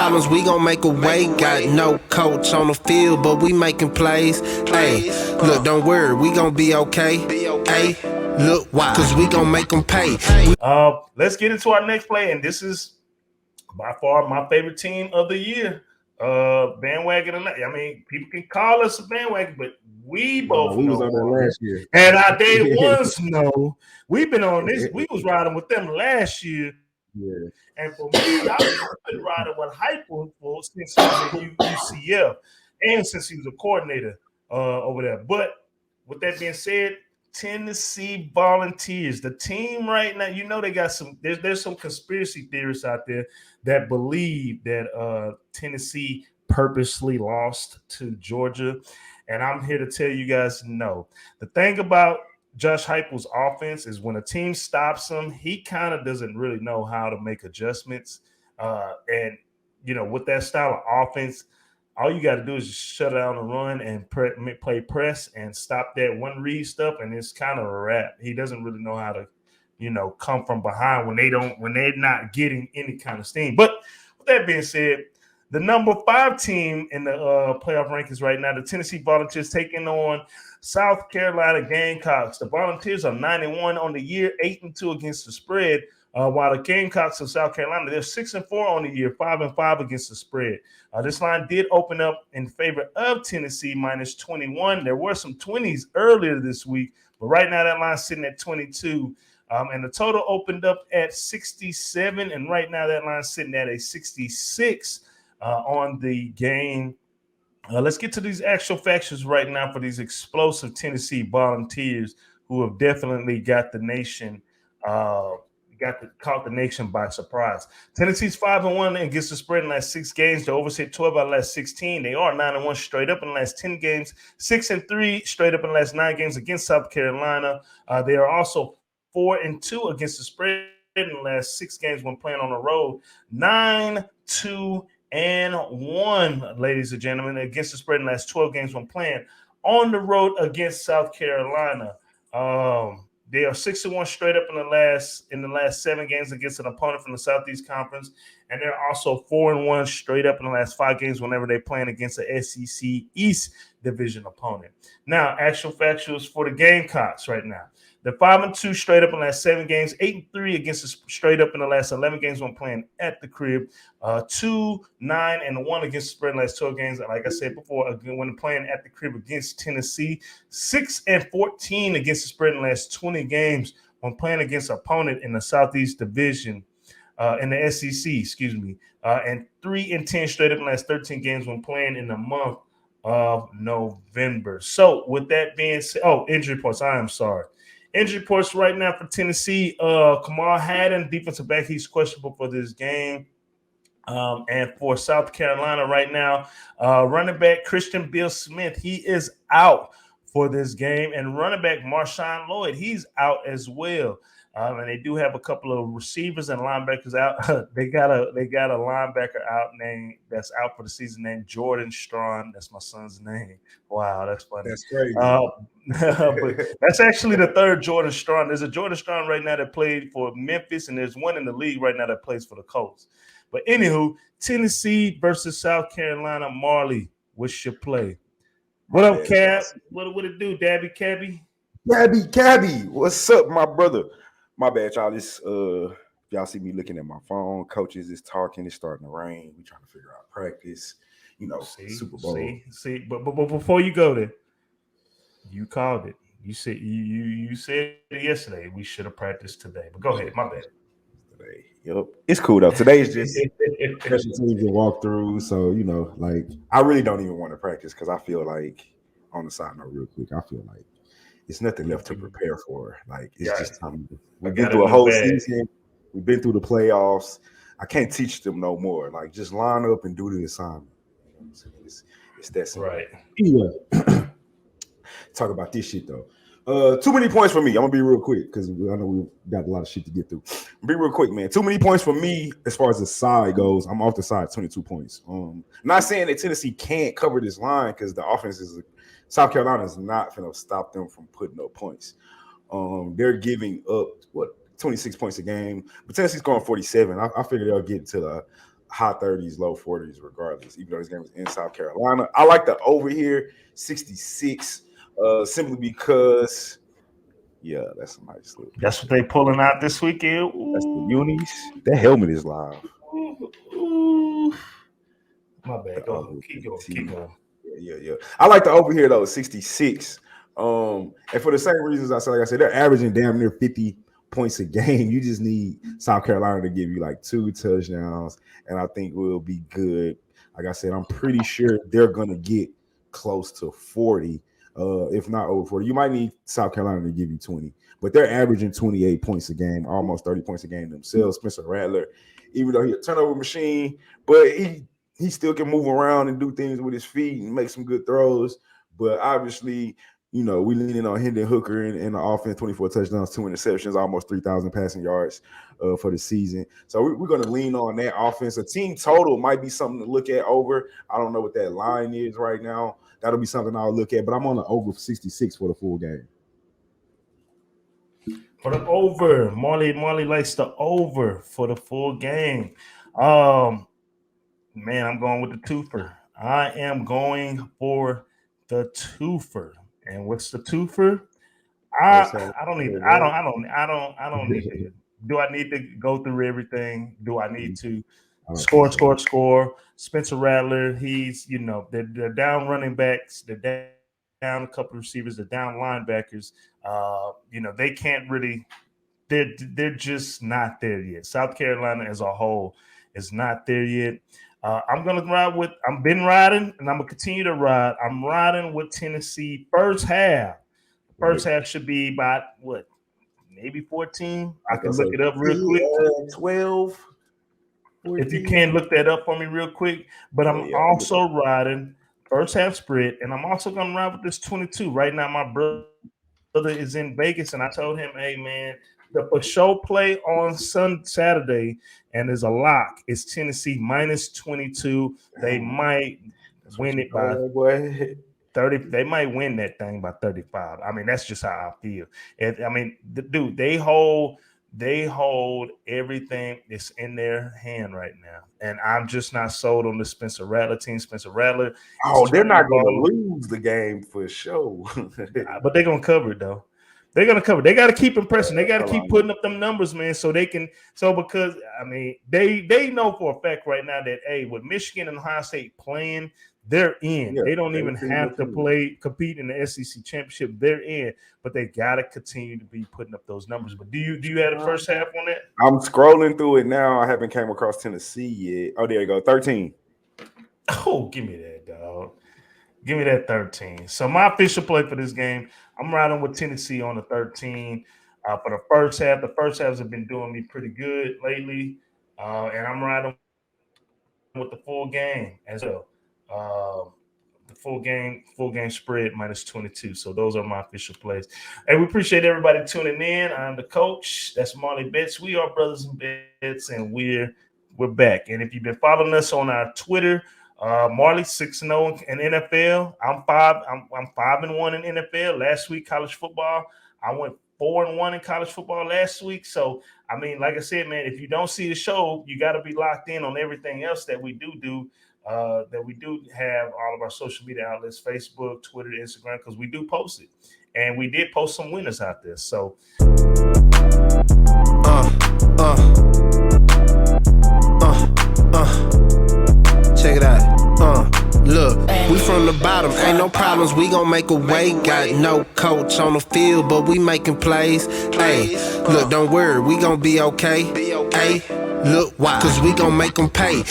problems, we gon' make a way. Got no coach on the field, but we making plays. Hey, look, don't worry, we gon' be okay. Hey, look, why? Cause we gon' make them pay. Let's get into our next play, and this is by far my favorite team of the year. Bandwagon. I mean, people can call us a bandwagon, but we both we know was on there last year. and our day ones know we've been on this. We was riding with them last year. Yeah. And for me, I've been riding with Hyper since he was at UCF and since he was a coordinator over there. But with that being said, Tennessee Volunteers, the team right now, you know they got some. There's some conspiracy theorists out there that believe that Tennessee purposely lost to Georgia, and I'm here to tell you guys no. The thing about Josh Heupel's offense is when a team stops him, he kind of doesn't really know how to make adjustments. And you know, with that style of offense, all you got to do is just shut down the run and play press and stop that one read stuff, and it's kind of a wrap. He doesn't really know how to, you know, come from behind when they're not getting any kind of steam. But with that being said, the number 5 team in the playoff rankings right now, the Tennessee Volunteers, taking on South Carolina Gamecocks. The Volunteers are 9-1 on the year, 8-2 against the spread. While the Gamecocks of South Carolina, they're 6-4 on the year, 5-5 against the spread. This line did open up in favor of Tennessee, minus 21. There were some 20s earlier this week, but right now that line's sitting at 22. And the total opened up at 67, and right now that line's sitting at a 66 on the game. Let's get to these actual factions right now for these explosive Tennessee Volunteers who have definitely got the nation caught the nation by surprise. Tennessee's 5-1 against the spread in the last 6 games. They overset 12 out of the last 16. They are 9-1 straight up in the last 10 games, 6-3 straight up in the last 9 games against South Carolina. They are also 4-2 against the spread in the last 6 games when playing on the road. 9-2-1, ladies and gentlemen, against the spread in the last 12 games when playing on the road against South Carolina. They are 6-1 straight up in the last 7 games against an opponent from the Southeast Conference, and they're also 4-1 straight up in the last 5 games whenever they're playing against the SEC East Division opponent. Now, actual factuals for the Gamecocks right now. They're 5-2 straight up in the last 7 games, 8-3 against the straight up in the last 11 games when playing at the crib, 2-9-1 against the spread in the last 12 games. Like I said before, when playing at the crib against Tennessee, 6-14 against the spread in the last 20 games when playing against an opponent in the Southeast Division, in the SEC, and 3-10 straight up in the last 13 games when playing in the month of November. So with that being said, injury reports. I am sorry. Injury reports right now for Tennessee. Kamal Haddon, defensive back, he's questionable for this game. And for South Carolina right now, running back Christian Bill Smith, he is out for this game. And running back Marshawn Lloyd, he's out as well. And they do have a couple of receivers and linebackers out. They got a linebacker out that's out for the season named Jordan Strawn. That's my son's name. Wow, that's funny. That's crazy. But that's actually the third Jordan Strawn. There's a Jordan Strawn right now that played for Memphis, and there's one in the league right now that plays for the Colts. But anywho, Tennessee versus South Carolina. Marley, what's your play? What up, Cab? What it do, Dabby Cabby? Cabby, what's up, my brother? My bad, y'all. This y'all see me looking at my phone. Coaches is talking. It's starting to rain. We trying to figure out practice. You know, Super Bowl. But before you go there, you called it. You said you said it yesterday. We should have practiced today. But go ahead. My bad. Today. Yep. It's cool though. Today is just special teams and walk through. So, you know, like I really don't even want to practice because I feel like, on the side note, real quick, I feel like it's nothing left to prepare for. Like it's just time. We've been through a whole season. We've been through the playoffs. I can't teach them no more. Like just line up and do the assignment. You know what I'm saying? It's that simple. Right. anyway, Talk about this shit though. Too many points for me. I'm gonna be real quick because I know we got a lot of shit to get through. Be real quick, man. Too many points for me as far as the side goes. I'm off the side, 22 points. Not saying that Tennessee can't cover this line because the offense is South Carolina is not gonna stop them from putting up points. They're giving up 26 points a game, but Tennessee's going 47. I figure they'll get to high 30s, low 40s, regardless, even though this game is in South Carolina. I like the over here, 66, simply because, yeah, that's a nice look. That's what they pulling out this weekend. Ooh. That's the unis. That helmet is live. Ooh. My bad. Go on. Keep going. Yeah. I like the over here, though, 66. And for the same reasons I said, like I said, they're averaging damn near 50 points a game. You just need South Carolina to give you like 2 touchdowns, and I think we'll be good. Like I said, I'm pretty sure they're gonna get close to 40, if not over 40. You might need South Carolina to give you 20, but they're averaging 28 points a game, almost 30 points a game themselves. Spencer Rattler, even though he's a turnover machine, but he still can move around and do things with his feet and make some good throws. But obviously, we leaning on Hendon Hooker in the offense, 24 touchdowns, 2 interceptions, almost 3,000 passing yards for the season. So we're going to lean on that offense. A team total might be something to look at over. I don't know what that line is right now. That'll be something I'll look at, but I'm on the over 66 for the full game. For the over, Marley likes the over for the full game. Man, I'm going with the twofer. I am going for the twofer. And what's the twofer? I don't need to. Do I need to go through everything? Do I need to score? Spencer Rattler, he's the down running backs, the down a couple of receivers, the down linebackers. They can't really. They're just not there yet. South Carolina as a whole is not there yet. I'm going to ride with – I've been riding, and I'm going to continue to ride. I'm riding with Tennessee first half. First half should be about, maybe 14? I can look it up real quick. 12. 14. If you can, look that up for me real quick. But I'm also riding first half spread, and I'm also going to ride with this 22. Right now, my brother is in Vegas, and I told him, hey, man, the for show play on Saturday, and there's a lock. It's Tennessee minus 22. They might win it by 30. They might win that thing by 35. I mean, that's just how I feel. Dude, they hold everything that's in their hand right now. And I'm just not sold on the Spencer Rattler team. Spencer Rattler. Oh, they're not going to lose the game for sure. But they're going to cover it, though. They're going to cover. They got to keep impressing. They got to keep putting up them numbers, man, so they can – because, they know for a fact right now that, hey, with Michigan and Ohio State playing, they're in. They don't even have to compete in the SEC championship. They're in, but they got to continue to be putting up those numbers. But do you have the first half on that? I'm scrolling through it now. I haven't came across Tennessee yet. Oh, there you go, 13. Oh, give me that, dog. Give me that 13. So my official play for this game, I'm riding with Tennessee on the 13 for the first half. The first halves have been doing me pretty good lately, and I'm riding with the full game as well. The full game spread minus 22. So those are my official plays. Hey, we appreciate everybody tuning in. I'm the coach. That's Marley Bets. We are Brothas N Bets, and we're back. And if you've been following us on our Twitter, Marley 6-0 in NFL. I'm 5-1 in NFL. Last week, college football, I went 4-1 in college football last week. So, like I said, man, if you don't see the show, you got to be locked in on everything else that we do. That we do have all of our social media outlets, Facebook, Twitter, Instagram, because we do post it. And we did post some winners out there. So, check it out. Look, we from the bottom, ain't no problems, we gon' make a way. Got no coach on the field, but we making plays. Hey, look, don't worry, we gon' be okay. Hey, look, why? Cause we gon' make them pay.